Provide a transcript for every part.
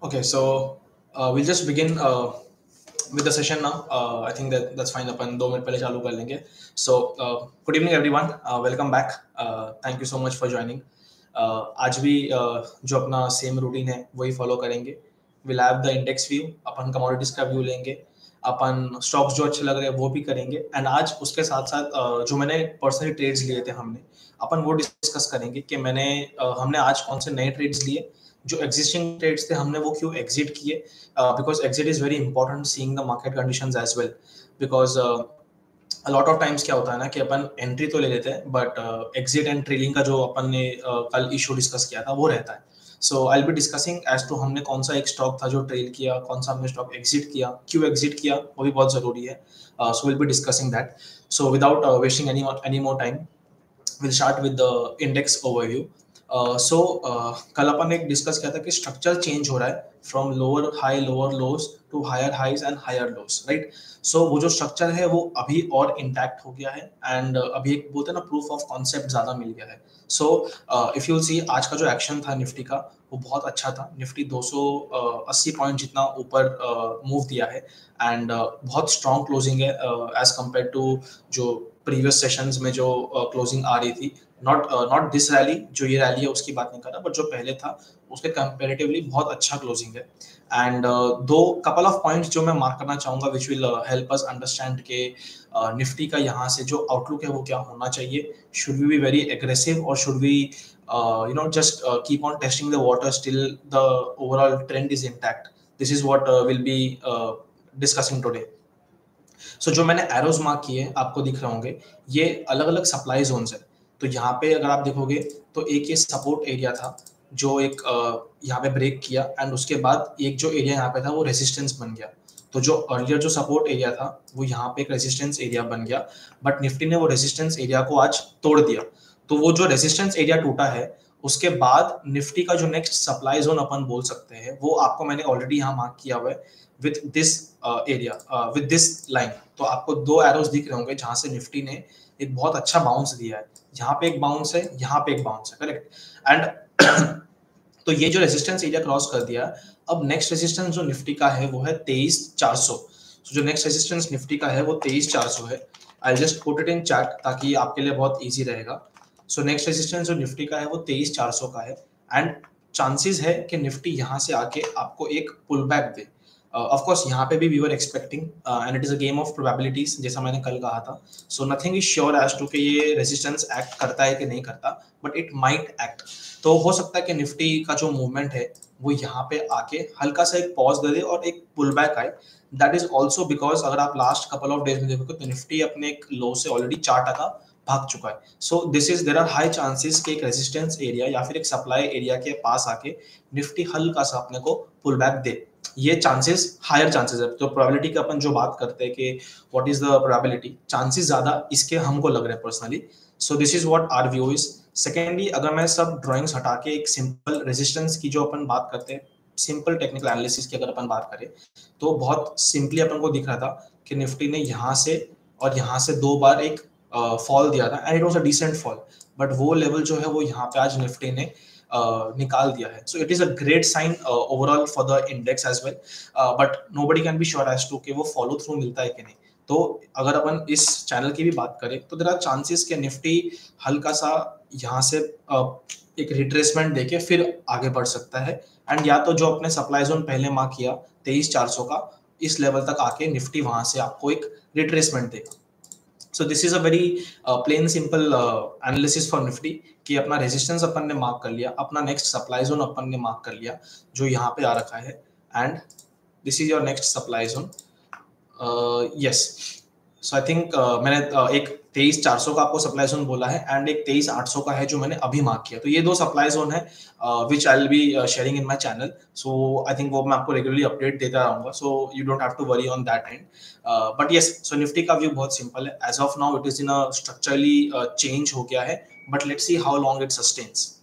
Okay, so we'll just begin with the session now. I think that's fine. Upon 2 minute पहले चालू कर लेंगे. So good evening everyone. Welcome back. Thank you so much for joining. आज भी जो अपना same routine है वही फॉलो करेंगे. We'll have the index view. Upon commodities का व्यू लेंगे. अपन स्टॉक्स जो अच्छे लग रहे हैं वो भी करेंगे. एंड आज उसके साथ साथ जो मैंने पर्सनली ट्रेड्स लिए थे हमने अपन वो डिस्कस करेंगे कि हमने आज कौन से नए ट्रेड्स लिए, जो एग्जिस्टिंग ट्रेड्स थे हमने वो क्यों एग्जिट किए, because exit is very important seeing the market conditions as well. Because lot of times क्या होता है ना कि अपन एंट्री तो ले लेते हैं बट एग्जिट एंड ट्रेलिंग का जो अपन ने कल इशू डिस्कस किया था वो रहता है. So I will be discussing as to हमने कौन सा एक स्टॉक था जो ट्रेल किया, कौन सा हमने स्टॉक एग्जिट किया, क्यों एग्जिट किया, वो भी बहुत जरूरी है. So will be discussing that. So without wasting any more time we'll start with the index overview. कल अपन एक डिस्कस किया था कि स्ट्रक्चर चेंज हो रहा है from lower lows to higher highs and higher lows, right. So वो जो स्ट्रक्चर है वो अभी और इंटैक्ट हो गया है एंड अभी एक बोलते हैं ना प्रूफ ऑफ कॉन्सेप्ट ज्यादा मिल गया है. सो इफ यू सी आज का जो एक्शन था निफ्टी का वो बहुत अच्छा था. निफ्टी 280 पॉइंट जितना ऊपर मूव दिया है एंड बहुत स्ट्रॉन्ग क्लोजिंग है एज कम्पेयर टू जो प्रीवियस सेशंस में जो क्लोजिंग आ रही थी. नॉट दिस रैली, जो ये रैली है उसकी बात नहीं कर रहा, बट जो पहले था उसके कंपैरेटिवली बहुत अच्छा क्लोजिंग है. एंड दो कपल ऑफ पॉइंट्स जो मैं मार्क करना चाहूंगा which will help us understand के निफ्टी का यहाँ से जो आउटलुक है वो क्या होना चाहिए. Should we be very aggressive और should we just keep on testing the water till the overall trend is intact. This is what we'll be discussing today. सो जो मैंने एरोज मार्क किए आपको दिख रहे होंगे, ये अलग अलग सप्लाई जोन्स है. तो यहाँ पे अगर आप देखोगे तो एक ये सपोर्ट एरिया था जो एक यहाँ पे ब्रेक किया एंड उसके बाद एक जो एरिया यहाँ पे था वो रेजिस्टेंस बन गया. तो जो अर्लियर जो सपोर्ट एरिया था वो यहाँ पे एक रेजिस्टेंस एरिया बन गया, बट निफ्टी ने वो रेजिस्टेंस एरिया को आज तोड़ दिया. तो वो जो रेजिस्टेंस एरिया टूटा है उसके बाद निफ्टी का जो नेक्स्ट सप्लाई जोन अपन बोल सकते हैं वो आपको मैंने ऑलरेडी यहाँ मार्क किया हुआ है with this area, with this line. तो आपको दो एरोज दिख रहे होंगे जहां से निफ्टी ने एक बहुत अच्छा बाउंस दिया है. यहाँ पे एक बाउंस है, यहाँ पे एक बाउंस है, करेक्ट. एंड तो ये जो रेजिस्टेंस एरिया क्रॉस कर दिया, अब नेक्स्ट रेजिस्टेंस जो निफ्टी का है वो है 23,400. तो जो नेक्स्ट रेजिस्टेंस निफ्टी का है वो 23,400 है. आई just put it in chat ताकि आपके लिए बहुत इजी रहेगा. सो नेक्स्ट रेजिस्टेंस जो निफ्टी का है वो 23,400 का है एंड चांसेस है कि निफ्टी यहाँ से आके आपको एक पुल बैक दे. ऑफ कोर्स यहाँ पे भी we were expecting and it is a game of probabilities जैसा मैंने कल कहा था. So nothing is sure as to कि ये रेजिस्टेंस एक्ट करता है कि नहीं करता, बट इट माइट एक्ट. तो हो सकता है कि निफ्टी का जो मूवमेंट है वो यहाँ पे आके हल्का सा एक पॉज दे दे और एक पुल बैक आए. दैट इज ऑल्सो बिकॉज अगर आप लास्ट कपल ऑफ डेज में देखोगे तो निफ्टी अपने एक लो से ऑलरेडी 4% भाग चुका है. So this is there are high chances कि एक रेजिस्टेंस एरिया या फिर एक सप्लाई एरिया के पास आके निफ्टी हल्का सा अपने को पुल बैक दे. ये चांसेस हायर चांसेस है. तो प्रोबेबिलिटी का अपन जो बात करते हैं कि what is the probability, chances ज्यादा इसके हमको लग रहे हैं personally. So this is what our view is. Secondly अगर मैं सब ड्राइंग्स हटा के एक सिंपल रेजिस्टेंस की जो अपन बात करते हैं, सिंपल टेक्निकल एनालिसिस की अगर अपन बात करें तो बहुत सिंपली अपन को दिख रहा था कि निफ्टी ने यहाँ से और यहाँ से 2 बार एक फॉल दिया था and it was a decent fall, but वो लेवल जो है वो यहाँ पे आज निफ्टी ने निकाल दिया है. So it is a great sign overall for the index as well, but nobody can be sure as to कि वो फॉलो थ्रू मिलता है कि नहीं. तो अगर अपन इस चैनल की भी बात करें तो देयर आर चांसेस कि निफ्टी हल्का सा यहाँ से एक रिट्रेसमेंट देके फिर आगे बढ़ सकता है एंड या तो जो अपने सप्लाई जोन पहले मार्क किया 23,400 का, इस लेवल तक आके निफ्टी वहां से आपको एक रिट्रेसमेंट देगा. सो this is a very plain simple analysis for Nifty कि अपना रेजिस्टेंस अपन ने मार्क कर लिया, अपना नेक्स्ट सप्लाई जोन अपन ने मार्क कर लिया जो यहाँ पे आ रखा है and this is your next supply zone. Yes. So I think मैंने एक 23,400 का आपको सप्लाई जोन बोला है एंड एक 23,800 का है जो मैंने अभी मार्क किया. तो ये दो सप्लाई जोन है which I will be sharing in my channel. So I think वो मैं आपको रेगुलरली अपडेट देता रहूंगा, so you don't have to worry on that end. But yes, so Nifty का व्यू बहुत सिंपल है. As of now it is in a structurally change हो गया है, but let's see how long it sustains.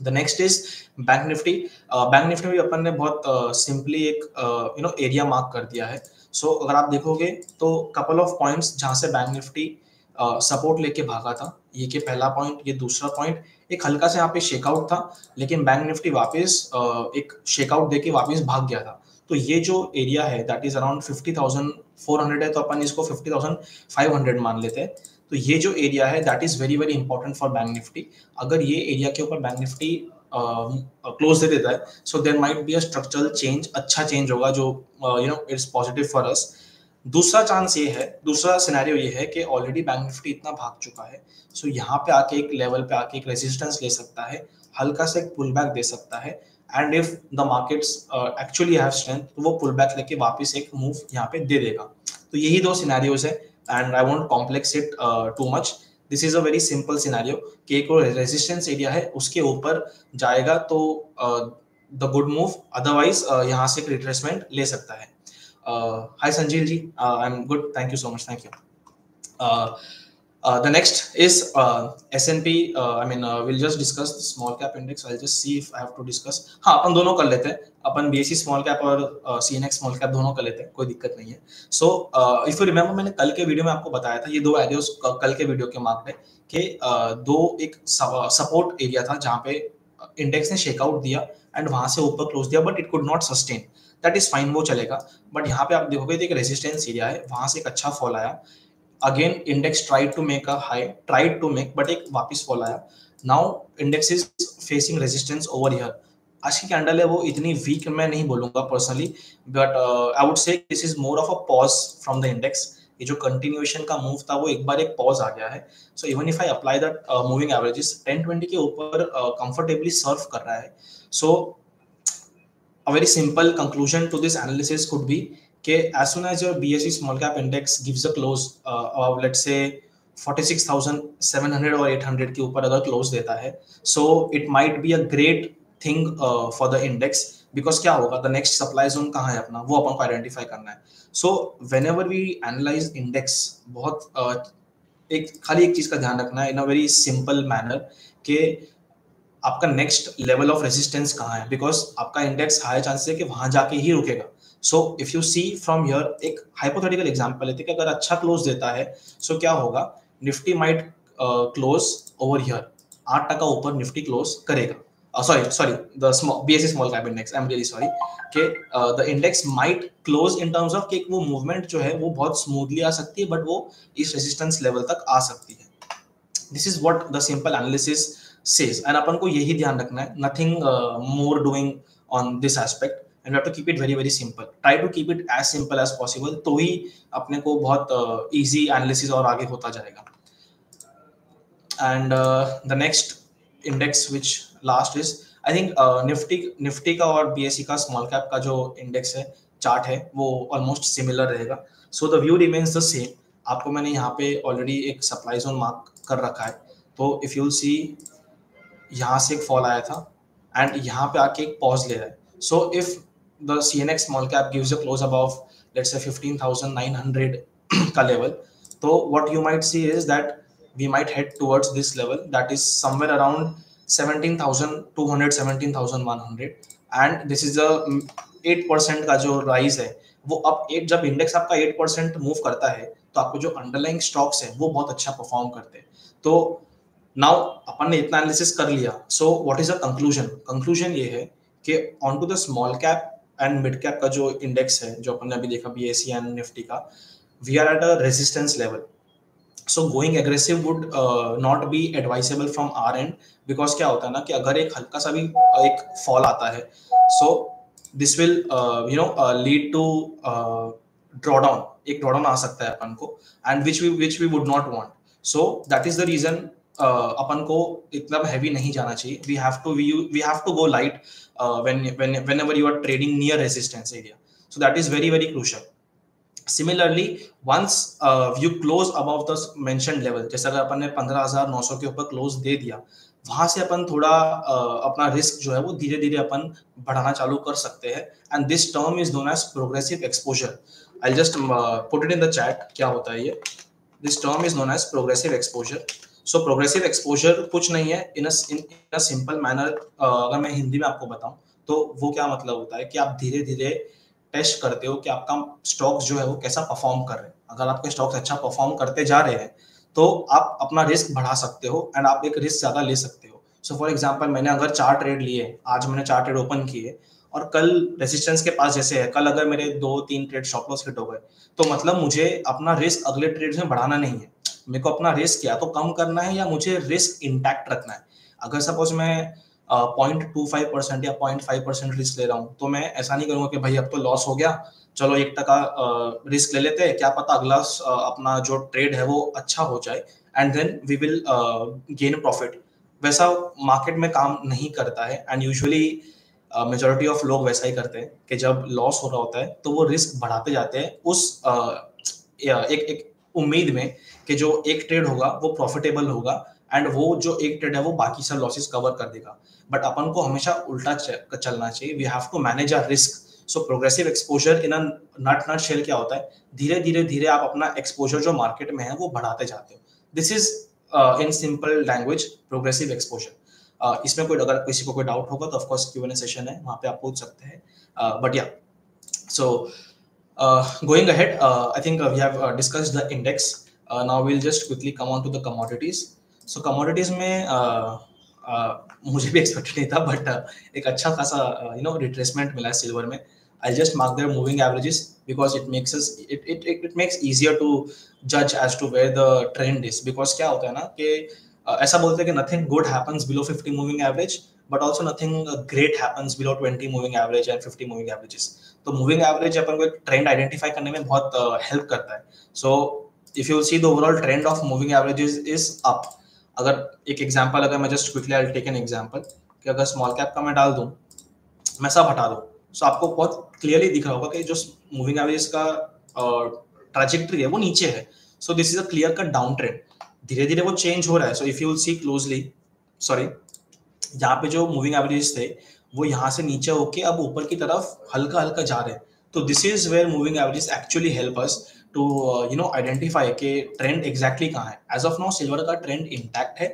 The next is bank Nifty. Bank Nifty में भी अपन ने बहुत सिंपली एक एरिया मार्क कर दिया है. सो अगर आप देखोगे तो कपल ऑफ पॉइंट्स जहां से बैंक निफ्टी सपोर्ट लेके भागा था, ये के पहला पॉइंट, ये दूसरा पॉइंट, एक हल्का से यहाँ पे शेकआउट था, लेकिन बैंक निफ्टी वापस एक शेकआउट देके वापस भाग गया था। तो ये जो एरिया है दैट इज अराउंड 50,400 है, तो अपन इसको 50,500 मान लेते हैं। तो ये जो एरिया है that is very very important for bank Nifty. अगर ये एरिया के ऊपर बैंक निफ्टी क्लोज दे देता है, so there might be a structural change, अच्छा चेंज होगा जो इट्स पॉजिटिव फॉर अस। दूसरा चांस ये है, दूसरा सिनेरियो ये है कि ऑलरेडी बैंक निफ्टी इतना भाग चुका है, सो यहाँ पे आके एक लेवल पे आके एक रेजिस्टेंस ले सकता है, हल्का से एक पुल बैक दे सकता है, and if the markets actually have strength तो वो पुल बैक लेके वापस एक मूव यहाँ पे दे देगा। तो यही दो सिनेरियोज है, and I won't complex it too much. This is a very simple scenario कि एक रेजिस्टेंस एरिया है उसके ऊपर जाएगा तो द गुड मूव, अदरवाइज यहाँ से एक रिट्रेसमेंट ले सकता है। Hi Sanjil ji, I'm good. Thank you so much. Thank you. The next is S&P. We'll just discuss the small cap index. I'll just see if I have to discuss. हाँ, अपन दोनों कर लेते हैं। अपन BSE small cap और CNX small cap दोनों कर लेते हैं, कोई दिक्कत नहीं है। So if you remember, मैंने कल के वीडियो में आपको बताया था, ये दो एरियाज कल के वीडियो के मार्क है कि दो एक सपोर्ट एरिया था जहाँ पे इंडेक्स ने शेकआउट दिया एंड वहां से ऊपर क्लोज दिया, but it could not sustain. That is fine, वो चलेगा। बट यहाँ पे आप देखोगे तो एक रेजिस्टेंस एरिया है, वहां से एक अच्छा फॉल आया। Again index tried to make a high, tried to make, but एक वापस फॉल आया। Now index is facing resistance over here. आज की कैंडल है वो इतनी वीक मैं नहीं बोलूंगा personally, but I would say this is more of a pause from the index. ये जो कंटिन्यूएशन का मूव था वो एक बार एक पॉज आ गया है। So even if I apply that moving averages, 1020 के ऊपर कंफर्टेबली सर्व कर रहा है। सो a very simple conclusion to this analysis could be that as soon as your BSE small cap index gives a close of let's say 46,700 or 800 के ऊपर अगर close देता है, so it might be a great thing for the index, because क्या होगा, the next supply zone कहाँ है अपना, वो अपन को identify करना है। So whenever we analyze index, बहुत खाली एक चीज का ध्यान रखना है in a very simple manner कि आपका नेक्स्ट लेवल ऑफ रेजिस्टेंस कहाँ है, बिकॉज आपका इंडेक्स हाई चांसेस है कि वहां जाके ही रुकेगा। So if you see from here, एक हाइपोथेटिकल एग्जांपल लेते हैं कि अगर अच्छा क्लोज देता है, सो क्या होगा, Nifty might close over here, 8% ऊपर निफ्टी क्लोज करेगा। Sorry the BSE small cap index, I am really sorry, कि the index might close in terms of कि वो मूवमेंट जो है वो बहुत स्मूथली आ सकती है, बट वो इस रेजिस्टेंस लेवल तक आ सकती है। This is what the simple analysis says, and अपन को यही ध्यान रखना है, nothing more doing on this aspect, and we have to keep it very very simple. Try to keep it as simple as possible, तो ही अपने को बहुत easy analysis और आगे होता जाएगा। And the next index which last is, I think Nifty का और BSE का स्मॉल कैप का जो इंडेक्स है, चार्ट है, वो ऑलमोस्ट सिमिलर रहेगा। So the view remains the same. आपको मैंने यहाँ पे ऑलरेडी एक सप्लाई जोन मार्क कर रखा है, तो इफ यू सी यहाँ से एक फॉल आया था एंड यहाँ पे आके एक पॉज ले रहा है। So if the CNX small cap gives a close above let's say 15,900 का लेवल, तो what you might see is that we might head towards this level that is somewhere around 17,200 17,100, and this is a 8% का जो rise है वो अब 8, जब index आपका 8% move करता है तो आपको जो अंडरलाइंग स्टॉक्स है वो बहुत अच्छा परफॉर्म करते हैं। तो नाउ अपन ने इतना एनालिसिस कर लिया, so what is a conclusion? Conclusion ये है कि on to the small cap and mid cap का जो इंडेक्स है, जो अपन ने अभी देखा BSE एंड निफ्टी का, we are at a resistance level. So going aggressive would not be advisable from our end, because क्या होता है ना कि अगर एक हल्का सा भी एक फॉल आता है, so this will lead to drawdown, एक ड्रॉडाउन आ सकता है अपन को, and which we would not want. So that is the reason अपन को इतना हैवी नहीं जाना चाहिए। We have to go light whenever you are trading near resistance area, so that is very very crucial. Similarly, once you close above the mentioned level, जैसे अगर अपन ने 15,900 के ऊपर क्लोज दे दिया, वहां से अपन थोड़ा अपना रिस्क जो है वो धीरे धीरे अपन बढ़ाना चालू कर सकते हैं, and this term is known as progressive exposure. I just put it in the chat, क्या होता है ये, this term is known as progressive exposure. So progressive exposure कुछ नहीं है, इन अ सिंपल मैनर अगर मैं हिंदी में आपको बताऊं तो वो क्या मतलब होता है कि आप धीरे धीरे टेस्ट करते हो कि आपका स्टॉक्स जो है वो कैसा परफॉर्म कर रहे हैं। अगर आपके स्टॉक्स अच्छा परफॉर्म करते जा रहे हैं तो आप अपना रिस्क बढ़ा सकते हो एंड आप एक रिस्क ज्यादा ले सकते हो। सो फॉर एग्जांपल मैंने अगर 4 ट्रेड लिए, आज मैंने 4 ट्रेड ओपन किए और कल रेजिस्टेंस के पास जैसे है, कल अगर मेरे 2-3 ट्रेड स्टॉप लॉस हिट हो गए, तो मतलब मुझे अपना रिस्क अगले ट्रेड में बढ़ाना नहीं है, मेरे को अपना रिस्क या तो कम करना है या मुझे रिस्क इंटैक्ट रखना है। अगर सपोज मैं 0.25% या 0.5% रिस्क ले रहा हूँ, तो मैं ऐसा नहीं करूंगा कि भाई अब तो लॉस हो गया, चलो 1% रिस्क ले लेते हैं, क्या पता अगला अपना जो ट्रेड है वो अच्छा हो जाए and then we will gain profit. वैसा मार्केट में काम नहीं करता है एंड यूजुअली मेजोरिटी ऑफ लोग वैसा ही करते हैं कि जब लॉस हो रहा होता है तो वो रिस्क बढ़ाते जाते हैं उस एक एक उम्मीद में कि जो एक ट्रेड होगा वो प्रॉफिटेबल होगा एंड वो जो एक ट्रेड है वो बाकी सब लॉसेस कवर कर देगा। बट अपन को हमेशा उल्टा चलना चाहिए, we have to manage our risk. So progressive exposure in a nutshell क्या होता है, धीरे धीरे धीरे आप अपना एक्सपोजर जो मार्केट में है वो बढ़ाते जाते हो। This is in simple language progressive exposure. इसमें कोई अगर किसी को कोई डाउट होगा तो ऑफकोर्स Q&A सेशन है, वहां पे आप पूछ सकते हैं। बट या सो going ahead, I think we have discussed the index. Now we'll just quickly come on to the commodities. So commodities में मुझे भी expected नहीं था, but एक अच्छा खासा retracement मिला है सिल्वर में। I'll just mark their moving averages because it makes us it makes easier to judge as to where the trend is. Because क्या होता है ना कि ऐसा बोलते हैं कि nothing good happens below 50 moving average, but also nothing great happens below 20 moving average and 50 moving averages. तो मूविंग एवरेज अपन को एक ट्रेंड आइडेंटिफाई करने में बहुत हेल्प करता है। So if you see the overall trend of moving averages is up. अगर एक एग्जांपल, अगर मैं just quickly I will take an example कि अगर स्मॉल कैप का मैं डाल दूं, मैं सब हटा दूं, सो आपको बहुत क्लियरली दिख रहा होगा कि जो मूविंग एवरेज का ट्रैजेक्टरी है वो नीचे है। So this is a clear cut down trend, धीरे धीरे वो चेंज हो रहा है। So if you will C closely, sorry, यहाँ पे जो मूविंग एवरेज थे वो यहाँ से नीचे होके अब ऊपर की तरफ हल्का हल्का जा रहे हैं। तो this is where moving average actually help us to identify के ट्रेंड एग्जैक्टली कहाँ है। एज ऑफ नाउ सिल्वर का ट्रेंड इंटैक्ट है।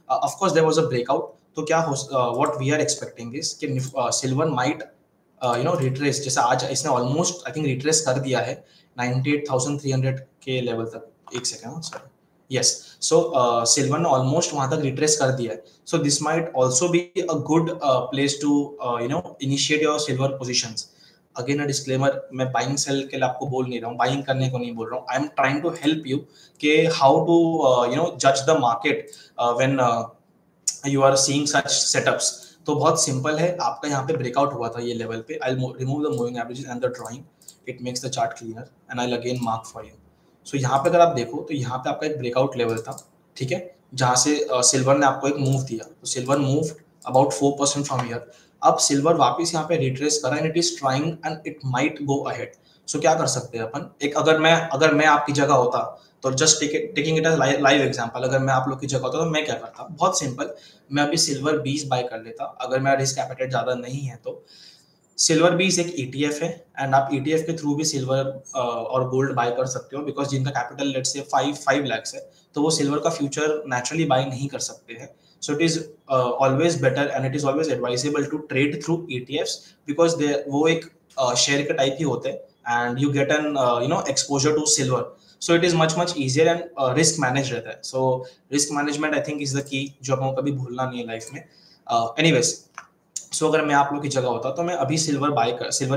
Of course there was a breakout, तो क्या हो what we are expecting is कि सिल्वर माइट रिट्रेस, जैसे आज इसने ऑलमोस्ट आई थिंक रिट्रेस कर दिया है 98,300 के लेवल तक। एक second, sorry, yes. So silver ने ऑलमोस्ट वहां तक रिट्रेस कर दिया है। So this might also be a good place to initiate your silver positions. Again a disclaimer, मैं बाइंग सेल के लिए आपको बोल नहीं रहा हूँ, बाइंग करने को नहीं बोल रहा हूँ। I am trying to help you कि हाउ टू जज the market when you are seeing such setups. तो बहुत सिंपल है, आपका यहाँ पे ब्रेकआउट हुआ था ये लेवल पे। I will remove the moving averages and the drawing, it makes the chart cleaner and I will again mark for you. So यहाँ पे अगर आप देखो तो यहाँ पे आपका एक ब्रेकआउट लेवल था, ठीक है, जहाँ से सिल्वर ने आपको एक मूव दिया। तो silver move about 4% from here. अब सिल्वर वापस यहाँ पे रिट्रेस करा and it is trying and it might go ahead. So क्या कर सकते हैं अपन, एक अगर मैं आपकी जगह होता, तो just taking it as live example, अगर मैं आप लोग की जगह होता तो मैं क्या करता, बहुत सिंपल, मैं अभी सिल्वर 20 बाय कर लेता। अगर मेरा रिस्क एपेटाइट ज्यादा नहीं है तो सिल्वर 20 एक ETF है एंड आप ETF के थ्रू भी सिल्वर और गोल्ड बाय कर सकते हो, बिकॉज जिनका कैपिटल लेट्स से 5 लाख है तो वो सिल्वर का फ्यूचर नेचुरली बाय नहीं कर सकते हैं। So it is always better and it is always advisable to trade through ETFs, because वो एक शेयर के टाइप ही होते हैं and you get an exposure to silver. So it is much easier and risk manage रहता है। So risk management I think is the key, जो आपको कभी भूलना नहीं है लाइफ में। एनीवेज, सो अगर मैं आप लोग की जगह होता तो मैं अभी सिल्वर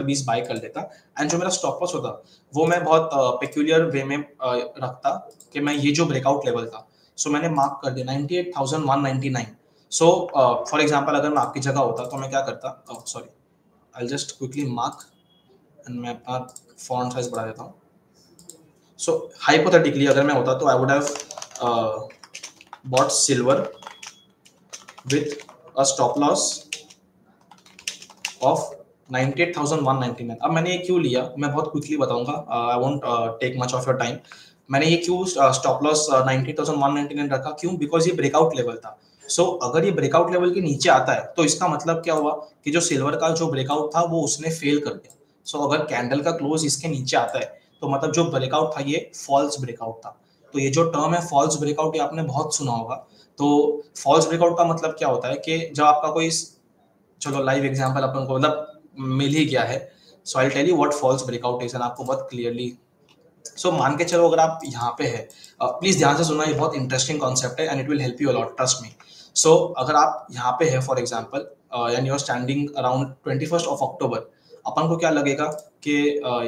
20 बाय कर लेता एंड जो मेरा स्टॉप लॉस होता वो मैं बहुत पेक्यूलियर वे में रखता कि मैं ये जो ब्रेकआउट लेवल था, सो मैंने मार्क कर दिया 98,199। सो फॉर एग्जांपल अगर मैं आपकी जगह होता तो मैं क्या करता, sorry, I will just quickly mark and मैं अपना फॉन्ट साइज बढ़ा देता हूँ। सो हाइपोथेटिकली अगर मैं होता तो I would have bought silver with a stop loss of 98,199। अब मैंने ये क्यों लिया, मैं बहुत क्विकली बताऊंगा, I won't take much of your time. मैंने ये क्यों स्टॉप लॉस 98,199 रखा, क्यों, बिकॉज ये ब्रेकआउट लेवल था। सो अगर ये ब्रेकआउट लेवल के नीचे आता है तो इसका मतलब क्या हुआ कि जो सिल्वर का जो ब्रेकआउट था वो उसने फेल कर दिया। सो अगर कैंडल का क्लोज इसके नीचे आता है तो मतलब जो ब्रेकआउट था ये फॉल्स ब्रेकआउट था। तो ये जो टर्म है फॉल्स ब्रेकआउट, ये आपने बहुत सुना होगा। तो फॉल्स ब्रेकआउट का मतलब क्या होता है कि जब आपका कोई, चलो लाइव एग्जांपल अपन को मतलब मिल ही गया है। So I tell you what false breakout is and आपको बहुत क्लियरली। सो मान के चलो अगर आप यहाँ पे है, प्लीज ध्यान से सुनना, ये बहुत इंटरेस्टिंग कॉन्सेप्ट है and it will help you a lot, trust me. So अगर आप यहाँ पे है for example and you are standing around 21 October, अपन को क्या लगेगा कि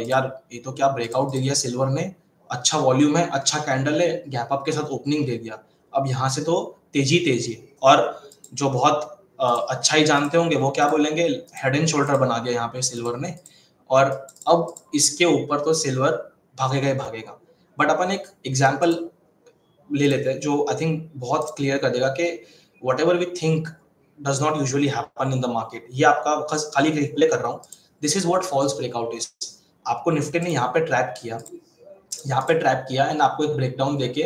यार ये तो क्या ब्रेकआउट दे दिया सिल्वर ने, अच्छा वॉल्यूम है, अच्छा कैंडल है, गैप अप के साथ ओपनिंग दे दिया, अब यहाँ से तो तेजी तेजी। और जो बहुत अच्छा ही जानते होंगे वो क्या बोलेंगे, हेड एंड शोल्डर बना दिया यहाँ पे सिल्वर ने, और अब इसके ऊपर तो सिल्वर भागेगा ही भागेगा। बट अपन एक एग्जाम्पल ले लेते हैं जो आई थिंक बहुत क्लियर कर देगा कि whatever we think does not usually happen in the market. ये आपका खाली रिप्ले कर रहा हूँ, this is what false breakout is. आपको निफ्टी ने यहाँ पे ट्रैप किया, यहाँ पे ट्रैप किया एंड आपको एक ब्रेकडाउन देके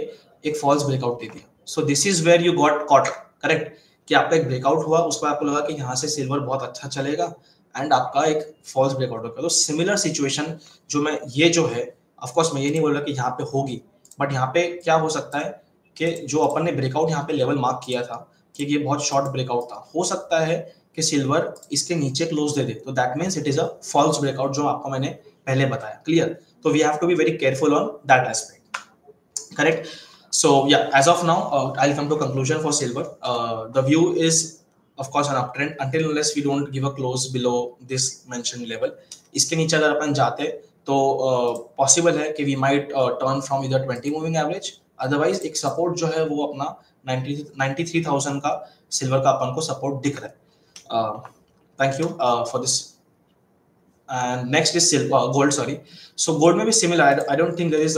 एक फॉल्स ब्रेकआउट दे दिया। So this is where you got caught, correct, कि आपका एक ब्रेकआउट हुआ, उसको आपको लगा कि यहाँ से सिल्वर बहुत अच्छा चलेगा एंड आपका एक फॉल्स ब्रेकआउट होगा। तो सिमिलर सिचुएशन जो मैं ये जो है, ऑफकोर्स मैं ये नहीं बोल रहा कि यहाँ पे होगी, बट यहाँ पे क्या हो सकता है कि जो अपन ने ब्रेकआउट यहाँ पे लेवल मार्क किया था कि ये बहुत शॉर्ट ब्रेकआउट था, हो सकता है कि सिल्वर इसके नीचे क्लोज दे दे, तो that means it is a false breakout जो आपको मैंने पहले बताया। Clear? So we have to be very careful on that aspect, correct? So yeah, as of now, I'll come to conclusion for silver. The view is of course an uptrend until unless we don't give a close below this mentioned level. इसके नीचे अगर अपन जाते तो possible है कि we might turn from either 20 moving average, otherwise एक support जो है वो अपना 93,000 का सिल्वर का अपन को सपोर्ट दिख रहा है। Thank you for this. And next is silver, gold, sorry. So gold में भी similar, I don't think there is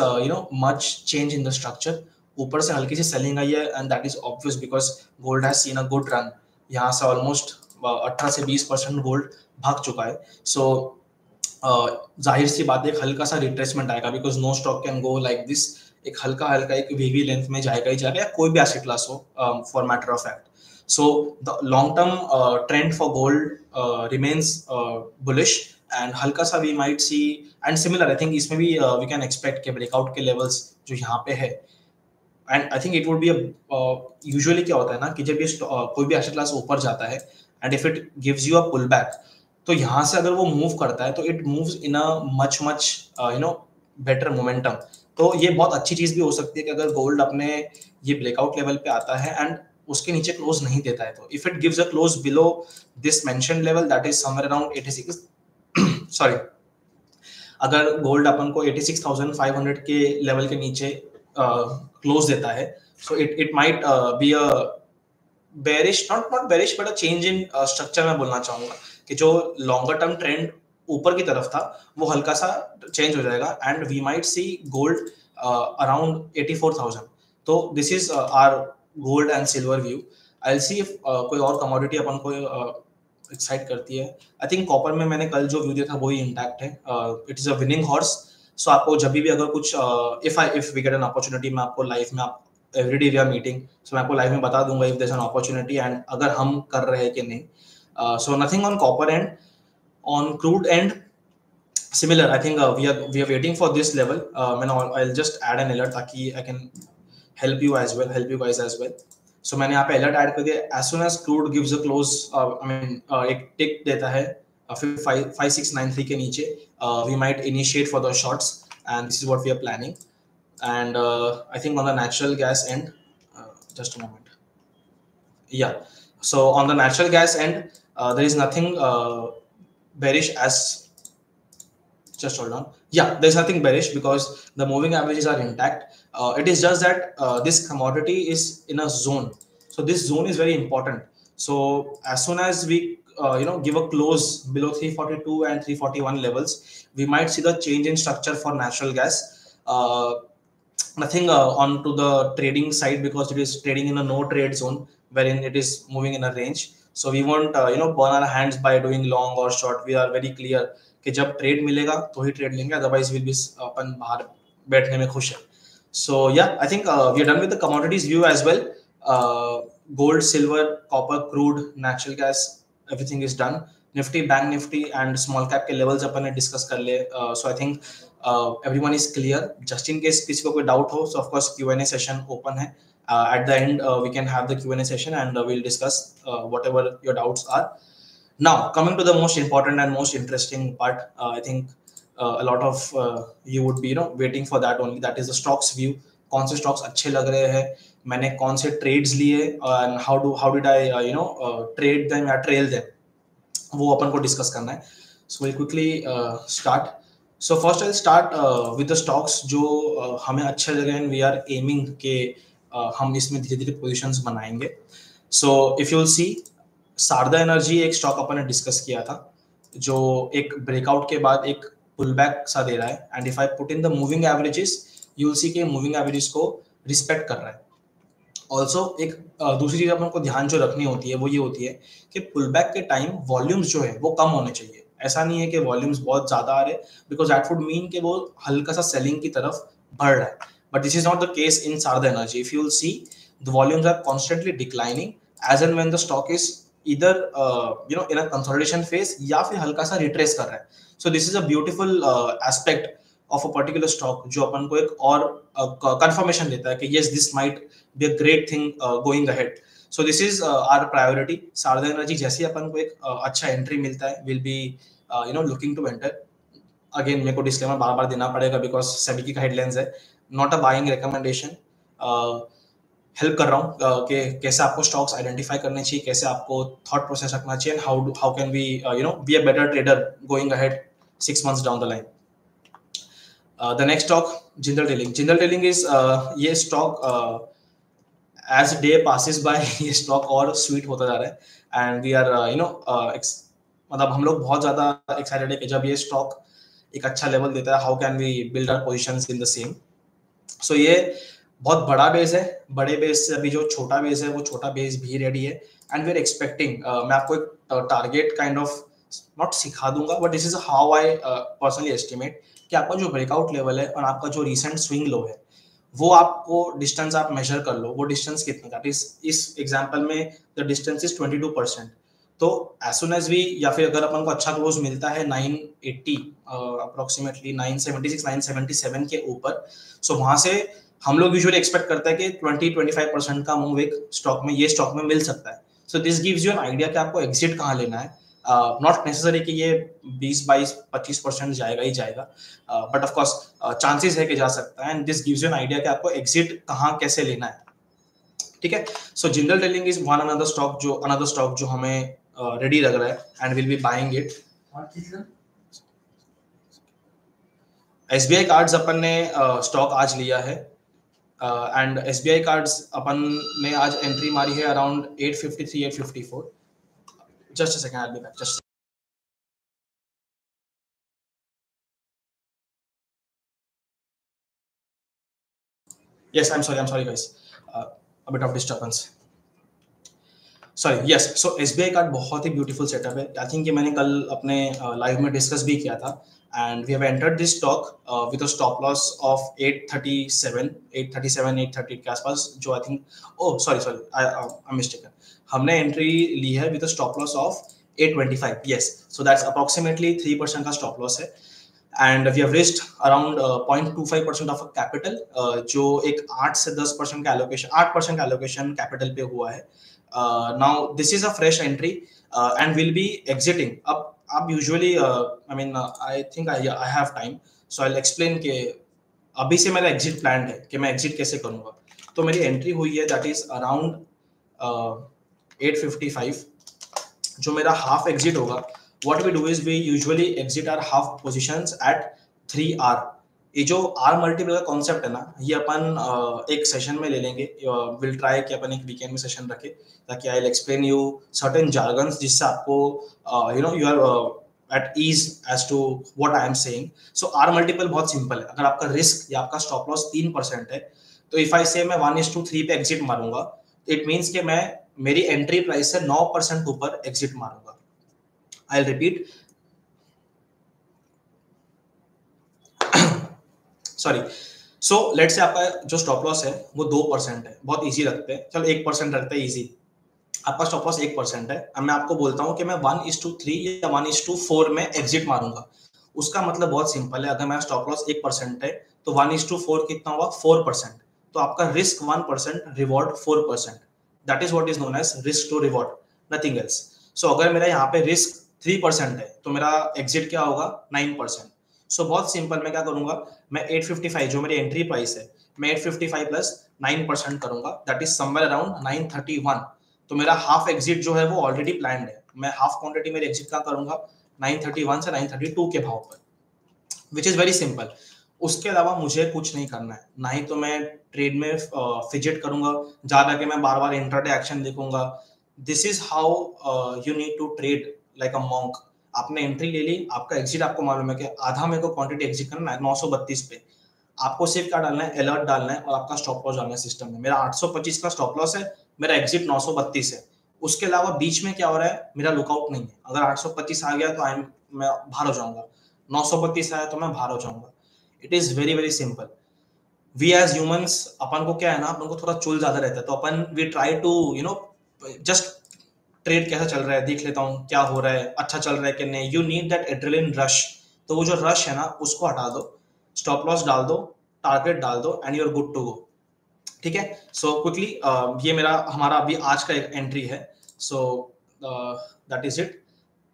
much change in the structure. ऊपर से हल्की सी सेलिंग आई है and that is obvious because gold has seen a good run. यहाँ से almost 18 से 20% gold भाग चुका है। So जाहिर सी बात है एक हल्का सा रिट्रेसमेंट आएगा because no stock can go like this. एक हल्का हल्का एक वेवी लेंथ में जाएगा ही जाएगा, या कोई भी एसेट क्लास हो for matter of fact. So the long term trend for gold remains bullish. And हल्का सा we might see and similar I think इसमें भी वी कैन एक्सपेक्ट के ब्रेकआउट के लेवल्स जो यहाँ पे है, and I think it would be usually क्या होता है ना कि जब ये कोई भी एसेट क्लास ऊपर जाता है and if it gives you a pullback, तो यहाँ से अगर वो मूव करता है तो it moves in a much better momentum. तो ये बहुत अच्छी चीज भी हो सकती है कि अगर गोल्ड अपने ये ब्रेकआउट लेवल पे आता है एंड उसके नीचे क्लोज नहीं देता है, तो if it gives a close below this mentioned level that is somewhere around 86 sorry, अगर गोल्ड अपन को 86,500 के लेवल के नीचे क्लोज देता है, so it might be a bearish, not bearish but a change in structure. मैं बोलना चाहूंगा कि जो लॉन्गर टर्म ट्रेंड ऊपर की तरफ था वो हल्का सा चेंज हो जाएगा and we might see gold around 84,000। तो this is our gold and silver view. I will see if कोई और कमोडिटी अपन को एक्साइट करती है। आई थिंक कॉपर में मैंने कल जो व्यू दिया था वही इंटैक्ट है, it is a winning horse. So आपको जब भी अगर कुछ if we get an opportunity, मैं आपको लाइव में आप every day we are meeting, so मैं आपको लाइव में बता दूंगा if there is an opportunity and अगर हम कर रहे हैं कि नहीं। So nothing on copper and on crude and similar. I think we are waiting for this level. मैंने I will just add an alert ताकि I can help you as well, help you guys as well. So मैंने यहाँ पे alert add कर दिया, as soon as crude gives a close I mean एक tick देता है 5693 के नीचे, we might initiate for the shorts and this is what we are planning. And I think on the natural gas end, just a moment. Yeah, so on the natural gas end, there is nothing bearish as. Just hold on. Yeah, there's nothing bearish because the moving averages are intact. It is just that this commodity is in a zone. So this zone is very important. So as soon as we give a close below 342 and 341 levels, we might see the change in structure for natural gas. Nothing on to the trading side because it is trading in a no trade zone wherein it is moving in a range. So we won't burn our hands by doing long or short. We are very clear कि जब trade मिलेगा तो ही trade लेंगे, otherwise will be अपन बाहर बैठने में खुश है। So yeah I think we are done with the commodities view as well. Gold, silver, copper, crude, natural gas, everything is done. Nifty, bank Nifty and small cap के लेवल्स अपन ने डिस्कस कर लिए। So I think everyone is clear. Just in case किसी को कोई doubt हो, so of course Q&A session open है. At the end we can have the Q&A session and we'll discuss whatever your doubts are. Now coming to the most important and most interesting part, I think a lot of you would be waiting for that only, that is the stocks view. कौन से stocks अच्छे लग रहे हैं मैंने कौन से trades लिए and how did I trade them या ट्रेल देम, वो अपन को डिस्कस करना है. So will quickly start. So first I start with the stocks जो हमें अच्छा लगे एंड वी आर एमिंग के हम इसमें धीरे धीरे पोजीशंस बनाएंगे. So if you will see, Sharda energy एक स्टॉक अपन ने डिस्कस किया था जो एक ब्रेकआउट के बाद एक पुल बैक सा दे रहा है, and if I put in the moving averages you will सी के मूविंग एवरेज को रिस्पेक्ट कर रहा है. ऑल्सो एक दूसरी चीज अपन को ध्यान जो रखनी होती है वो ये होती है कि पुल बैक के टाइम वॉल्यूम्स जो है वो कम होने चाहिए. ऐसा नहीं है कि वॉल्यूम्स बहुत ज्यादा आ रहे, बिकॉज दैट वुड मीन कि वो हल्का सा सेलिंग की तरफ बढ़ रहा है. But this is not the case in Sharda energy. If you will see, the volumes are constantly declining as and when the stock is इधर इन अ कंसोलिडेशन फेज या फिर हल्का सा रिट्रेस कर रहा है. So this is a beautiful aspect of a particular stock जो अपन को एक और कंफर्मेशन देता है कि yes this might be a great thing going ahead. So this is our priority. Sharda energy जैसे ही अपन को एक अच्छा एंट्री मिलता है will be looking to enter. Again मेरे को डिस्क्लेमर बार बार देना पड़ेगा बिकॉज सेबी का हेडलाइंस है, not a buying recommendation. Help कर रहा हूँ कि कैसे आपको स्टॉक्स आइडेंटिफाई करने चाहिए, कैसे आपको थॉट प्रोसेस रखना चाहिए, how can we be a better trader going ahead 6 months down the line. The next stock, Jindal Drilling. Jindal Drilling is ये stock as day passes by ये stock और sweet होता जा रहा है, and we are मतलब हम लोग बहुत ज्यादा excited है कि जब ये stock एक अच्छा लेवल देता है, how can we build our positions in the same. So ये बहुत बड़ा बेस है, बड़े बेस से अभी जो छोटा बेस है वो छोटा बेस भी रेडी है, एंड वी आर एक्सपेक्टिंग, मैं आपको एक टारगेट काइंड ऑफ नॉट सिखा दूंगा but this is how I personally estimate कि आपका जो ब्रेकआउट लेवल है और आपका जो रिसेंट स्विंग लो है वो आपको डिस्टेंस आप मेजर कर लो, वो डिस्टेंस कितना, दैट इज इस एग्जांपल में द डिस्टेंस इज 22%. तो एज सुन एज वी, या फिर अगर अपन को अच्छा क्लोज मिलता है 980 अप्रोक्सीमेटली 976 977 के ऊपर, सो वहां से हम लोग यूजुअली एक्सपेक्ट करते हैं कि 20-25% का मूव एक स्टॉक में, ये स्टॉक में मिल सकता है. So this gives you an idea कि आपको एग्जिट कहाँ लेना है. नॉट नेसेसरी कि ये 20-22-25% जाएगा ही जाएगा, बट ऑफ कोर्स चांसेस है कि जा सकता है, and this gives you an idea कि आपको एग्जिट कहाँ कैसे लेना है. ठीक है. So Jindal drilling is one another stock जो हमें रेडी लग रहा है and will be buying it. SBI cards अपन ने स्टॉक आज लिया है, एंड एसबीआई कार्ड्स अपन ने आज एंट्री मारी है around 853-854. Just a second, I'll be back. Just yes, I'm sorry guys, a bit of disturbance. Sorry, yes. So SBI card बहुत ही ब्यूटीफुल सेटअप है. आई थिंक ये मैंने कल अपने लाइव में डिस्कस भी किया था, and we have entered this stock with a stop loss of 830 के आसपास, जो I think, oh sorry I'm mistaken, हमने एंट्री ली है with a stop loss of 825. yes, so that's approximately 3% का stop loss है, and we have raised around 0.25% of capital, जो एक 8 से 10% का allocation, 8% का allocation capital पे हुआ है. Now this is a fresh entry and we'll be exiting. अब usually I mean I think I have time, so I'll explain कि अभी से मेरा exit planned है कि मैं exit कैसे करूँगा. तो मेरी entry हुई है that is around 855, जो मेरा half exit होगा. What we do is we usually exit our half positions at 3R. ये जो R मल्टीपल का कॉन्सेप्ट है ना, ये अपन एक सेशन में ले लेंगे. विल ट्राई कि अपन एक वीकेंड में सेशन रखें ताकि I will explain you certain jargons जिससे आपको you are at ease as to what I am saying. So R multiple बहुत सिंपल है. अगर आपका रिस्क या आपका स्टॉप लॉस 3% है, तो इफ आई से मैं 1:3 पे एग्जिट मारूंगा, इट मीन्स कि मैं मेरी एंट्री प्राइस से 9% ऊपर एग्जिट मारूंगा. I will repeat, sorry. So let's say आपका जो स्टॉप लॉस है वो 2% है. बहुत इजी रखते हैं, चलो 1% रखते हैं इजी. आपका स्टॉप लॉस 1% है. अब मैं आपको बोलता हूँ कि मैं 1:3 या 1:4 में एग्जिट मारूंगा. उसका मतलब बहुत सिंपल है. अगर मेरा स्टॉप लॉस 1% है तो 1:4 कितना हुआ, 4%. तो आपका risk 1%, reward 4%. That is what is known as risk to reward, nothing else. So अगर मेरा यहाँ पे रिस्क 3% है तो मेरा एग्जिट क्या होगा, 9%. सो बहुत सिंपल, मैं क्या करूंगा, मैं 855 जो मेरी एंट्री प्राइस है मैं 855 प्लस 9% करूंगा, दैट इज समवेयर अराउंड 931। तो मेरा हाफ एग्जिट जो है वो ऑलरेडी प्लान्ड है। मैं हाफ क्वांटिटी मेरे एग्जिट का करूंगा 931 से 932 के भाव पर, विच इज वेरी सिंपल। उसके अलावा मुझे कुछ नहीं करना है, ना ही तो मैं ट्रेड में फिजिट करूंगा, ज्यादा के मैं बार बार इंट्राडे एक्शन देखूंगा। This is how you need to trade like a monk. आपने एंट्री ले ली, आपका एग्जिट आपको मालूम है कि आधा मेरे को क्वांटिटी एग्जिट करना है 932 पे। आपको सिर्फ क्या डालना है, अलर्ट डालना है और आपका स्टॉप लॉस डालना है सिस्टम में। मेरा 825 का स्टॉप लॉस है, मेरा एग्जिट 932 है। उसके अलावा बीच में क्या हो रहा है, मेरा लुकआउट नहीं है। अगर 825 आ गया तो मैं बाहर हो जाऊंगा, 932 आया तो मैं बाहर हो जाऊंगा। It is very very simple. We as humans, अपन को क्या है ना, अपन को थोड़ा चुल ज्यादा रहता है, तो अपन we try to just trade कैसा चल रहा है, देख लेता हूँ क्या हो रहा है, अच्छा चल रहा है कि नहीं। You need that adrenaline rush. तो वो जो रश है ना, उसको हटा दो, स्टॉप लॉस डाल दो, टारगेट डाल दो, and you are good to go. ठीक है। सो क्विकली ये मेरा हमारा अभी आज का एक एंट्री है। सो दैट इज इट।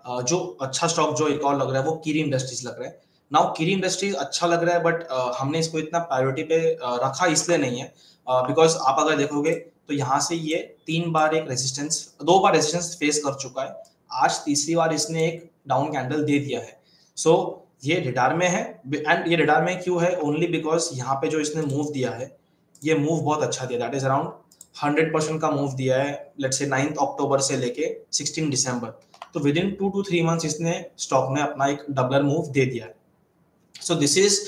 जो अच्छा स्टॉक जो एक और लग रहा है वो कीरी इंडस्ट्रीज लग रहा है। नाउ कीरी इंडस्ट्रीज अच्छा लग रहा है, बट हमने इसको इतना प्रायोरिटी पे रखा इसलिए नहीं है बिकॉज आप अगर देखोगे तो यहाँ से ये 3 बार एक रेजिस्टेंस, 2 बार रेजिस्टेंस फेस कर चुका है। आज तीसरी बार इसने एक डाउन कैंडल दे दिया है। सो ये रिडार में है, एंड ये रिडार में क्यों है, ओनली बिकॉज यहाँ पे जो इसने मूव दिया है, ये मूव बहुत अच्छा दिया, दैट इज अराउंड 100% का मूव दिया है, लेट्स से 9 अक्टूबर से लेके 16 दिसंबर। तो विद इन 2 to 3 मंथ्स इसने स्टॉक में अपना एक डबलर मूव दे दिया है। So this is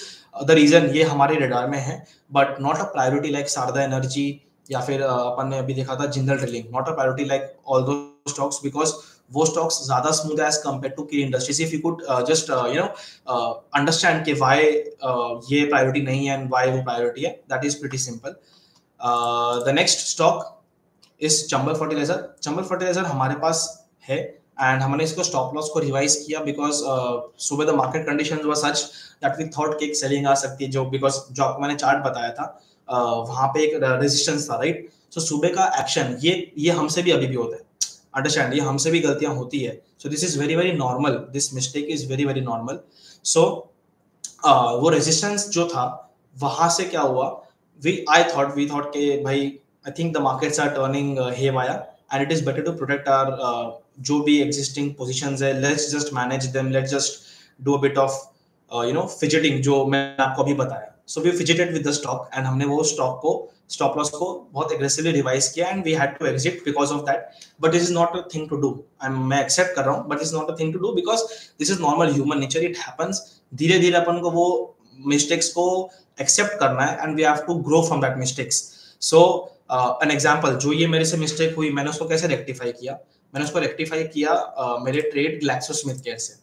the reason ये हमारे रडार में है, but not a priority like Sharda energy या फिर अपन ने अभी देखा था Jindal drilling, not a priority like all दो स्टॉक्स, बिकॉज वो स्टॉक्स ज्यादा स्मूथ एज कंपेयर टू की industries. If you could just understand कि व्हाई ये प्रायोरिटी नहीं है एंड व्हाई वो प्रायोरिटी है, that is pretty simple. The next stock is Chambal fertiliser. Chambal fertiliser हमारे पास है एंड हमने इसको स्टॉप लॉस को रिवाइज किया बिकॉज सुबह the market conditions were such that we thought कि एक सेलिंग आ सकती है, जो बिकॉज जो आपको मैंने चार्ट बताया था वहां पे एक रेजिस्टेंस था, राइट। सो सुबह का एक्शन ये हमसे भी अभी भी होता है, अंडरस्टैंड, ये हमसे भी गलतियां होती है। So this is very very normal, this mistake is very very normal. So वो रेजिस्टेंस जो था वहां से क्या हुआ, वी थॉट के भाई I think the markets are turning haywire and it is better to protect our जो भी एग्जिस्टिंग पोजीशंस है, let's just manage them, let's just do a bit of fidgeting, जो मैं आपको अभी बताया। So we fidgeted with the stock and हमने वो स्टॉक को स्टॉप लॉस को बहुत एग्रेसिवली रिवाइज किया and we had to exit because of that. But this is not a thing to do, मैं एक्सेप्ट कर रहा हूँ, but this is not a thing to do because this is normal human nature, it happens. धीरे धीरे अपन को वो mistakes को accept करना है and we have to grow from that mistakes. So an example, जो ये मेरे से मिस्टेक हुई, मैंने उसको कैसे रेक्टिफाई किया, मैंने उसको रेक्टिफाई किया मेरे ट्रेड ग्लैक्सोस्मिथक्लाइन से।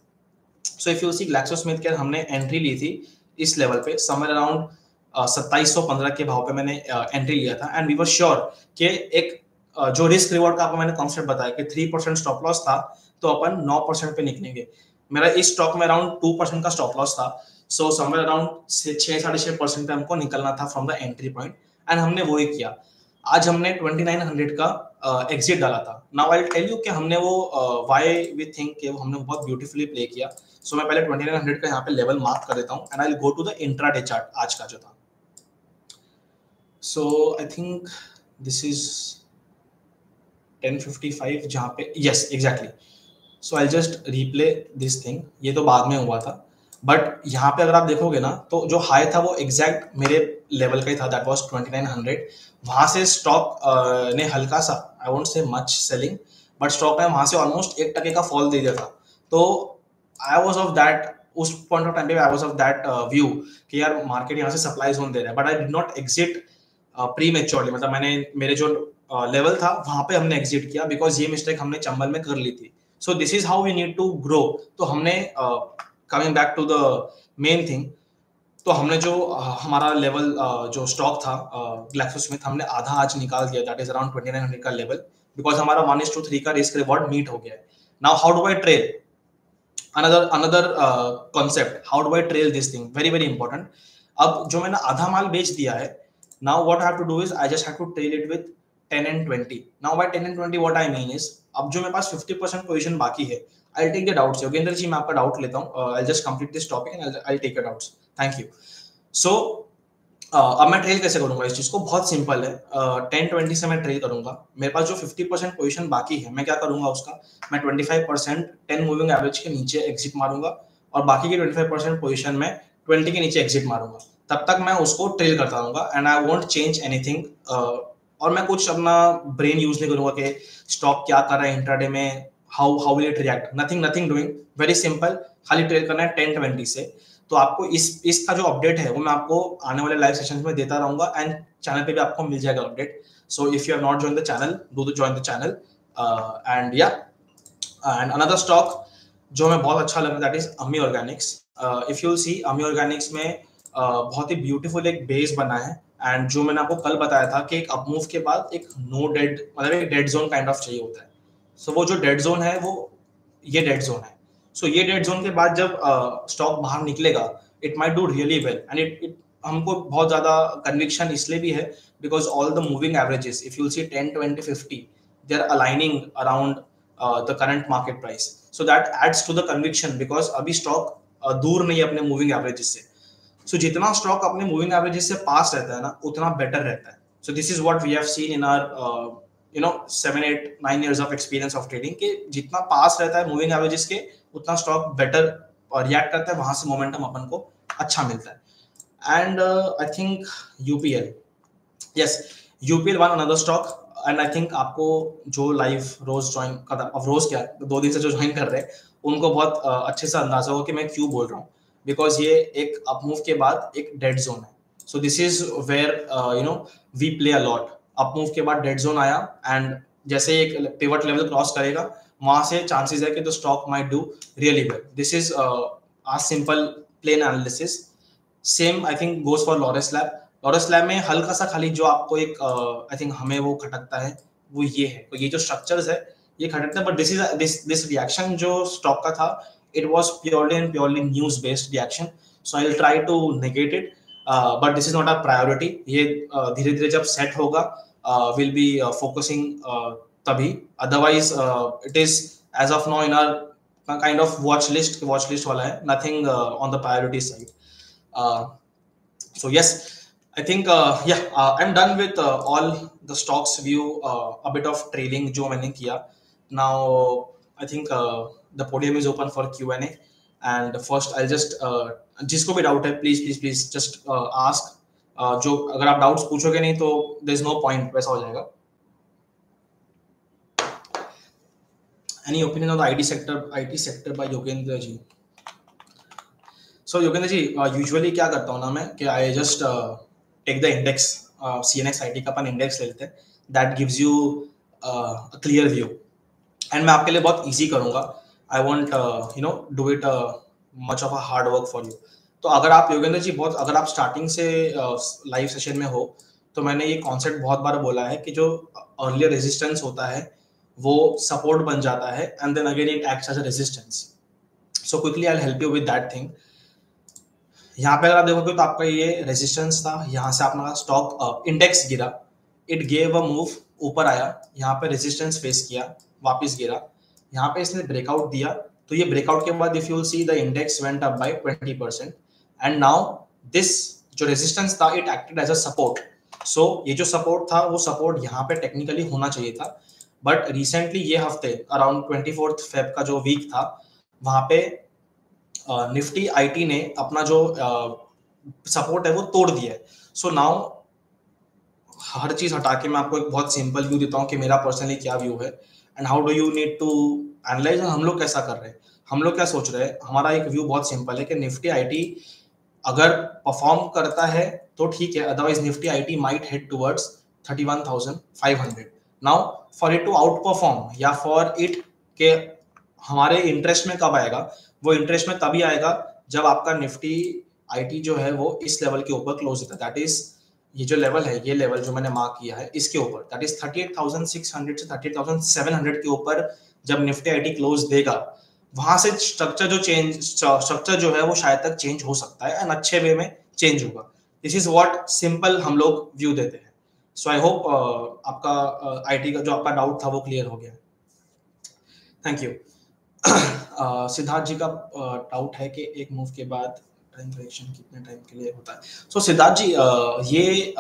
So if you see GlaxoSmithKline हमने एंट्री ली थी इस लेवल पे, समवेयर अराउंड 2715 के भाव पे मैंने एंट्री लिया था एंड वी वर श्योर कि एक जो रिस्क रिवॉर्ड का आपको मैंने कॉन्सेप्ट बताया कि 3% स्टॉप लॉस था तो अपन 9% पे निकलेंगे। मेरा इस स्टॉक में अराउंड 2% का स्टॉप लॉस था। सो समवेयर अराउंड 6-6.5% पे हमको निकलना था from the entry point and हमने वो ही किया। आज हमने 2900 का एग्जिट डाला था। Now I will tell you कि हमने वो व्हाई वी थिंक कि हमने बहुत ब्यूटीफुली प्ले किया। सो मैं पहले 2900 का यहाँ पे लेवल मार्क कर देता हूँ and I will go to the intraday chart आज का जो था। So I think this is 10:55 जहाँ पे, yes exactly. So I just replay this thing, ये तो बाद में हुआ था, बट यहाँ पे अगर आप देखोगे ना तो जो हाई था वो एग्जैक्ट मेरे लेवल का ही था, दैट वाज 2900। वहां से स्टॉक ने हल्का सा, I won't say much selling, but stock ने वहां से ऑलमोस्ट 1% का फॉल दे दिया था। तो आई वाज ऑफ दैट, उस पॉइंट ऑफ टाइम पे I was of that view कि यार मार्केट यहाँ से सप्लाई जोन दे रहा है, but I did not exit pre maturely, मतलब मैंने मेरे जो लेवल था वहां पे हमने एग्जिट किया बिकॉज ये मिस्टेक हमने चंबल में कर ली थी। So this is how we need to grow. तो हमने coming back to the main thing, तो हमने जो हमारा लेवल जो स्टॉक था ग्लैक्सोस्मिथ, हमने आधा आज निकाल दिया, दैट इज अराउंड 2900 का लेवल, बिकॉज हमारा 1:3 का रिस्क रिवॉर्ड मीट हो गया है। Now how do I trail, another concept, how do I trail this thing, very very important। अब जो मैंने आधा माल बेच दिया है, now what I have to do is I just have to trail it with 10 and 20। now by 10 and 20 what I mean is, अब जो मेरे पास 50% पोजीशन बाकी है, I'll take the doubts। Yogendra ji मैं आपका डाउट लेता हूँ, I'll just complete this topic and I'll take your doubts, thank you। so अब मैं ट्रेल कैसे करूंगा इस चीज को? बहुत सिंपल है। 10-20 से मैं ट्रेल करूंगा। मेरे पास जो 50% पोजीशन बाकी है, मैं क्या करूंगा उसका, मैं 25% 10 मूविंग एवरेज के नीचे एग्जिट मारूंगा और बाकी की 25% पोजीशन में 20 के नीचे एग्जिट मारूंगा। तब तक मैं उसको ट्रेल करता रहूंगा and I won't change anything. और मैं कुछ अपना ब्रेन यूज नहीं करूंगा कि स्टॉक क्या कर रहा है इंट्राडे में, how how will it react, nothing nothing doing, very simple. खाली ट्रेल करना है 10-20 से। तो आपको इसका जो अपडेट है वो मैं आपको आने वाले लाइव सेशंस में देता रहूंगा एंड चैनल पे भी आपको मिल जाएगा update. So if you have not join the channel, do join the channel. And या एंड अनदर स्टॉक जो हमें बहुत अच्छा लगा दैट इज अमी ऑर्गेनिक्स। इफ यू सी अमी ऑर्गेनिक्स में बहुत ही ब्यूटीफुल एक बेस बना है एंड जो मैंने आपको कल बताया था कि एक अपमूव के बाद एक नो डेड, मतलब एक डेड जोन काइंड ऑफ चाहिए होता है। सो वो जो डेड जोन है वो ये डेड जोन है। सो ये डेड जोन के बाद जब स्टॉक बाहर निकलेगा, it might do really well and it हमको बहुत ज्यादा कन्विक्शन इसलिए भी है because all the moving averages if you see 10, 20, 50 they are aligning around the current market price. So that adds to the conviction because अभी stock दूर नहीं है अपने मूविंग एवरेजेस से। सो जितना स्टॉक अपने मूविंग एवरेजेस से पास रहता है ना, उतना बेटर रहता है। So this is what we have seen in our 7, 8, 9 years of experience of trading कि जितना पास रहता है मूविंग एवरेजेस के, उतना स्टॉक बेटर रिएक्ट करता है, वहां से मोमेंटम अपन को अच्छा मिलता है। And I think UPL, yes, UPL one another stock. And I think आपको जो लाइव रोज ज्वाइन कर, अब रोज क्या 2 दिन से जो ज्वाइन कर रहे हैं उनको बहुत अच्छे से अंदाजा होगा कि मैं क्यों बोल रहा हूँ। बिकॉज ये एक अपमूव के बाद एक डेड जोन है। So this is where we play a lot. Upmove के बाद डेड जोन आया एंड जैसे एक पिवट लेवल क्रॉस करेगा, वहां से चांसेस है कि the stock might do really well. This is a simple plain analysis. Same I think goes for Laurus lab. Laurus lab में हल्का सा खाली जो आपको एक आई थिंक हमें वो खटकता है वो ये है, तो ये जो स्ट्रक्चर्स है ये खटकता है, बट दिस रिएक्शन जो स्टॉक का था, it was purely and purely news based reaction. So I will try to negate it, but this is not a priority. ये धीरे धीरे जब सेट होगा विल बी फोकसिंग तभी, otherwise it is as of now in our kind of watch list वाला है, nothing on the priority side. So yes, I think I'm done with all the stocks view, a bit of trailing जो मैंने किया. Now I think the podium is open for Q&A and first I'll just जिसको भी doubt है please just ask. जो अगर आप doubts पूछोगे नहीं तो there is no point, वैसा हो जाएगा. Any opinion on the IT sector by Yogendra ji? So Yogendra ji, usually क्या करता हूँ ना मैं कि I just take the index, CNX IT का अपन इंडेक्स ले लेते हैं, that gives you clear view एंड मैं आपके लिए बहुत इजी करूँगा। I won't do it much of a hard work for you. तो अगर आप योगेंद्र जी अगर आप स्टार्टिंग से लाइव सेशन में हो, तो मैंने ये कॉन्सेप्ट बहुत बार बोला है कि जो अर्लियर रेजिस्टेंस होता है वो सपोर्ट बन जाता है and then again it acts as a resistance. So quickly I will help you with that thing. यहाँ पे अगर आप देखोगे तो आपका ये रेजिस्टेंस था, यहाँ से अपना स्टॉक इंडेक्स गिरा, इट गेव अ मूव, ऊपर आया, यहाँ पे रेजिस्टेंस फेस किया, वापस गिरा, यहाँ पे इसने ब्रेकआउट दिया। तो ये ब्रेकआउट के बाद if you will see the index went up by 20% and now this जो रेजिस्टेंस था it acted as a support. So ये जो सपोर्ट था वो सपोर्ट यहाँ पे टेक्निकली होना चाहिए था, बट रिसेंटली ये हफ्ते अराउंड 24 फेब का जो वीक था वहां पे निफ्टी आईटी ने अपना जो सपोर्ट है वो तोड़ दिया है। सो नाउ हर चीज हटा के मैं आपको एक बहुत सिंपल व्यू देता हूँ कि मेरा पर्सनली क्या व्यू है and how do you need to analyse. हम लोग कैसा कर रहे हैं, हम लोग क्या सोच रहे हैं, हमारा एक व्यू बहुत सिंपल है कि निफ्टी आईटी अगर परफॉर्म करता है तो ठीक है, otherwise Nifty IT might head towards 31,500। Now for it to outperform या फॉर इट के हमारे इंटरेस्ट में कब आएगा, वो इंटरेस्ट में तभी आएगा जब आपका निफ्टी आईटी जो है वो इस लेवल के ऊपर क्लोज होता है। दैट इज ये जो लेवल है, ये लेवल जो मैंने मार्क किया है इसके ऊपर, दैट इज 38,600 से 38,700 के ऊपर जब निफ्टी आईटी क्लोज देगा, वहां से स्ट्रक्चर जो है वो शायद तक चेंज हो सकता है एंड अच्छे वे में चेंज होगा। दिस इज व्हाट सिंपल हम लोग व्यू देते हैं। सो आई होप आपका आईटी का जो आपका डाउट था वो क्लियर हो गया। Thank you. सिद्धार्थ जी का डाउट है कि एक मूव के बाद टाइम करेक्शन कितने टाइम के लिए होता है? सो सिद्धार्थ जी, ये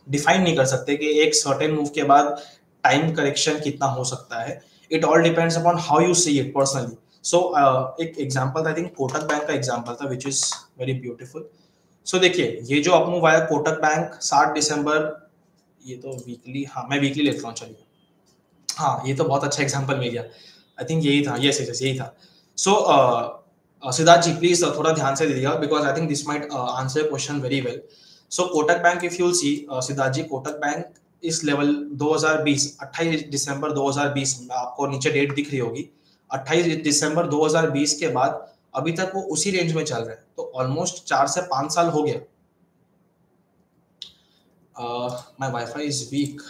डिफाइन नहीं कर सकते कि एक सर्टेन मूव के बाद टाइम करेक्शन कितना हो सकता है. It all depends upon how you see it personally. So एक example I think Kotak bank का एग्जांपल था which is very beautiful. So देखिए, ये जो अप मूव आया कोटक बैंक 7 दिसंबर, ये तो वीकली, हाँ मैं वीकली लेता हूँ, चलिए. हाँ, ये तो बहुत अच्छा एग्जांपल मिल गया. आई थिंक यही था, यस यस यही था. सो सिद्धार्थ जी प्लीज थोड़ा ध्यान से दीजिएगा because I think this might answer question very well. So Kotak bank, if you'll see Siddharth ji, Kotak bank इस लेवल 2020 28 दिसंबर 2020 में, आपको नीचे डेट दिख रही होगी, 28 दिसंबर 2020 के बाद अभी तक वो उसी रेंज में चल रहा है. तो ऑलमोस्ट 4 से 5 साल हो गया. My wifi is weak,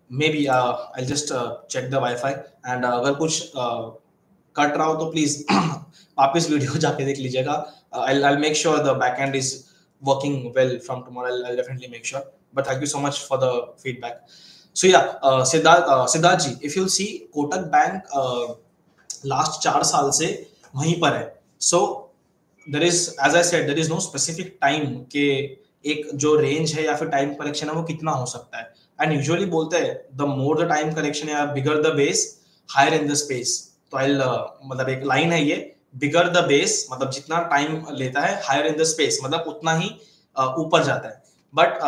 maybe I just check the wifi and अगर कुछ कट रहा हो तो प्लीज वापस वीडियो जाके देख लीजिएगा. I'll make sure the backend is working well from tomorrow. I'll definitely make sure. But thank you so much for the feedback. So yeah, Siddharth ji, if you'll see, Kotak Bank last 4 साल से वहीं पर है. So there is, as I said, there is no specific time के एक जो range है या फिर टाइम करेक्शन है वो कितना हो सकता है. एंड यूजुअली बोलते हैं the more the time correction या bigger the base higher in the space. तो आई मतलब एक लाइन है ये, बिगर द बेस मतलब जितना टाइम लेता है, हायर इन द स्पेस मतलब उतना ही ऊपर जाता है. बट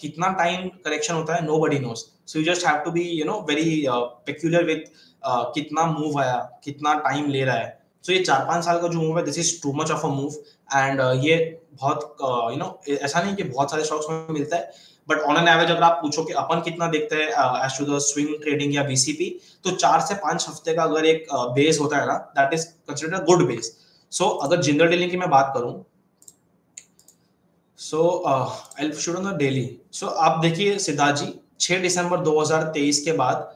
कितना टाइम करेक्शन होता है nobody knows. So you just have to be very peculiar with कितना मूव आया, कितना टाइम ले रहा है. सो ये 4-5 साल का जो मूव है, this is too much of a move. And ये बहुत ऐसा नहीं कि बहुत सारे स्टॉक्स में मिलता है, बट ऑन एन एवरेज अगर आप पूछो कि अपन कितना देखते हैं as to the swing trading या बीसीपी, तो 4 से 5 हफ्ते का अगर एक बेस होता है ना, that is considered a good base. So अगर जनरल डीलिंग की मैं बात करूं, so I will show on the daily. So आप देखिए सिद्धार्थ जी, 6 दिसंबर 2023 के बाद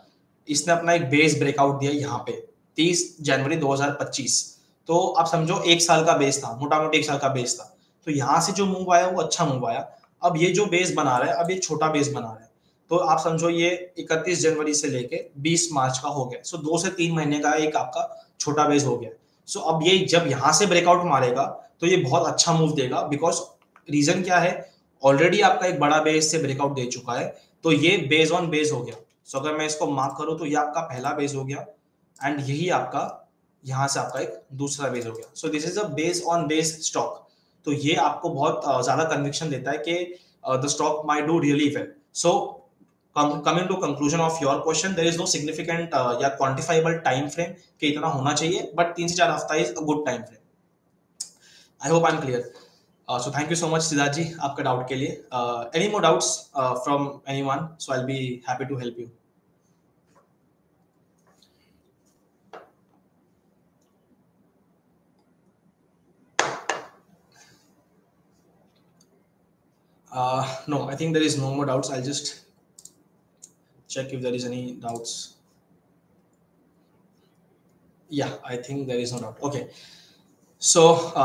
इसने अपना एक बेस ब्रेकआउट दिया यहाँ पे 30 जनवरी 2025. तो आप समझो 1 साल का बेस था, मोटा मोटी 1 साल का बेस था. तो यहाँ से जो मूव आया वो अच्छा मूव आया. अब ये जो बेस बना रहा है, अब ये छोटा बेस बना रहा है. तो आप समझो ये 31 जनवरी से लेके 20 मार्च का हो गया. सो 2 से 3 महीने का एक आपका छोटा बेस हो गया. सो अब ये जब यहाँ से ब्रेकआउट मारेगा तो ये बहुत अच्छा मूव देगा. बिकॉज रीजन क्या है, ऑलरेडी आपका एक बड़ा बेस से ब्रेकआउट दे चुका है. तो ये बेस ऑन बेस हो गया. सो अगर मैं इसको मार्क करूं तो ये आपका पहला बेस हो गया एंड यही आपका यहाँ से आपका एक दूसरा बेस हो गया. सो this is a base on base stock. तो ये आपको बहुत ज्यादा कन्विक्शन देता है कि the stock might do really well. So coming to conclusion of your question, there is no significant या quantifiable time frame कि इतना होना चाहिए, but 3 से 4 हफ्ता is a good time frame. I hope I'm clear. So thank you so much Siddharth जी आपका doubt के लिए. Any more doubts from anyone? So I'll be happy to help you. No, I think there is no more doubts. I'll just check if there is any doubts. Yeah, I think there is no doubt. Okay. So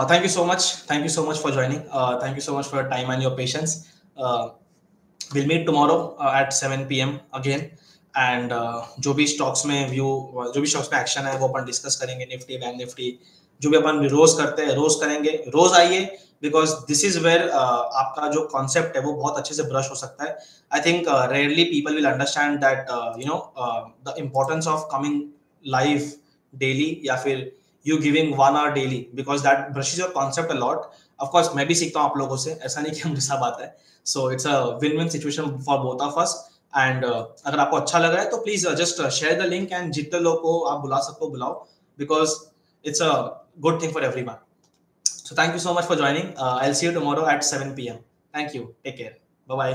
thank you so much. Thank you so much for joining. Thank you so much for your time and your patience. We'll meet tomorrow at 7 p.m. again. And जो भी stocks में action है वो अपन discuss करेंगे. Nifty, bank Nifty, जो भी अपन रोज करते हैं रोज करेंगे. रोज आइए बिकॉज दिस इज वेयर आपका जो कॉन्सेप्ट है वो बहुत अच्छे से ब्रश हो सकता है. I think rarely people will understand that the importance of coming live daily या फिर you giving 1 hour daily because that brushes your concept a lot. Of course मैं भी सीखता हूँ आप लोगों से, ऐसा नहीं कि मुझे सब आता है. So it's a win-win situation for both of us. And अगर आपको अच्छा लग रहा है तो please just share the link and जितने लोग को आप बुला सको बुलाओ because it's a good thing for everyone. So thank you so much for joining. I'll see you tomorrow at 7 p.m. Thank you. Take care. Bye bye.